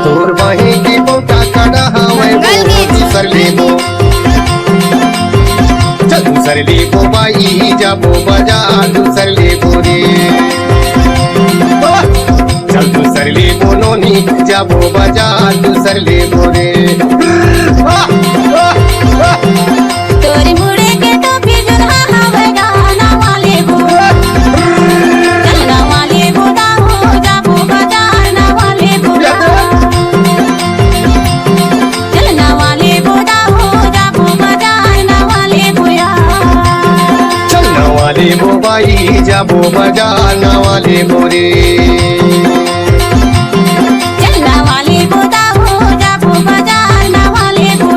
तोर बही की बोटा कड़ा हवे दूसर लेबो चल दूसर लेबो बाई जाबो बाजार दूसर लेबो रे चल दूसर लेबो नोनी जाबो बाजार दूसर लेबो रे तोरी मुड़े के तो फिर हवे गाना वाले बो चलना वाले बो ना हो जाबो बाजार ना वाले बो चलना वाले बो ना हो जाबो बाजार ना वाले बो चलना वाले बो बाई जाबो बाजार ना वाले बो रे चलना वाले बो ना हो जाबो बाजार ना वाले बो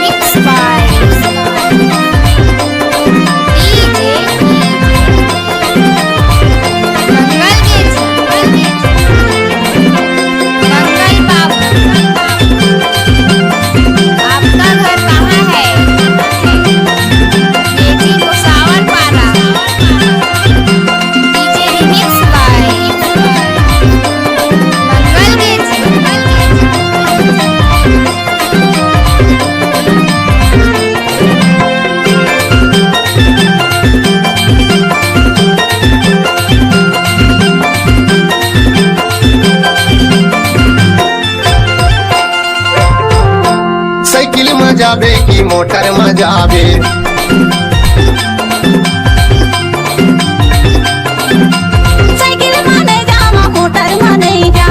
मिक्स बाय मंगल बाबू आपका घर कहाँ है? केजी गोसावर पारा डीजे रिमिक्स बाय मंगल गेजी साइकिल में जाबे की मोटर में जाबे साइकिल में नहीं जावा मोटर में नहीं जा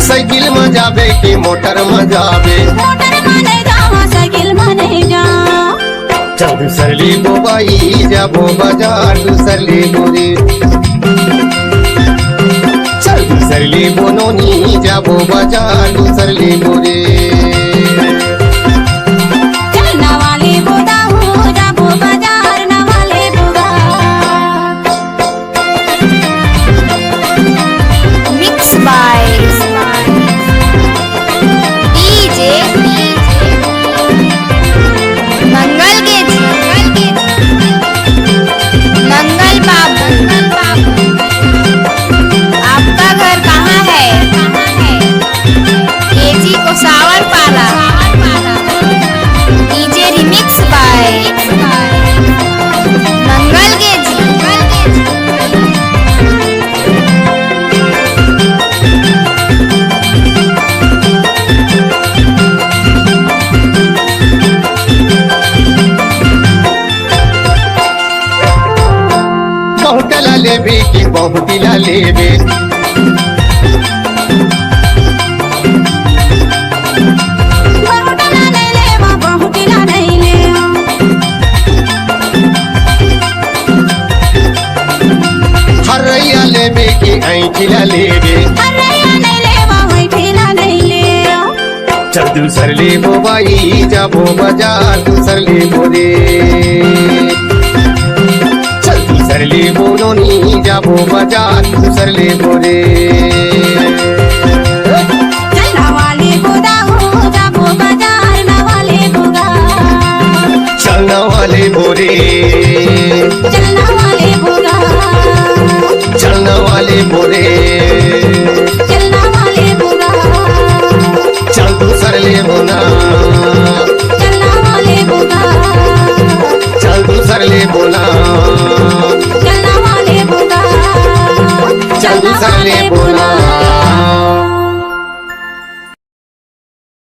साइकिल में जाबे की मोटर में जाबे मोटर में नहीं जावा साइकिल में नहीं जा चल दूसर लेबो बाई जाबो बाजार दूसर लेबो रे चल दूसर लेबो नोनी जाबो बाजार दूसर लेबो रे चलना वाले बो ना हो जाबो बाजार ना वाले बोगा मिक्स बाय डीजे मंगल गेजी मंगल बाबू आपका घर कहाँ है? केजी गोसावर पारा डीजे रिमिक्स बाय मंगल गेजी बहुत ला लेबे की बहुत ला लेबे बहुटला नहीं ले बहुटला नहीं ले हरैया लेबे की ऐठिला लेबे अरे नहीं ले बहुटला नहीं ले चल दूसर लेबो बाई जाबो बाजार दूसर लेबो रे चल दूसर लेबो नोनी जाबो बाजार दूसर लेबो रे चलना वाले बोदा हो जाबो बाजार ना वाले बोगा चलना वाले बोरे चलना वाले बोगा चलना वाले बोरे चलना वाले बोगा चल दूसर लेबो ना चलना वाले बोगा चल दूसर लेबो ना चलना वाले बोगा चल दूसर लेबो ना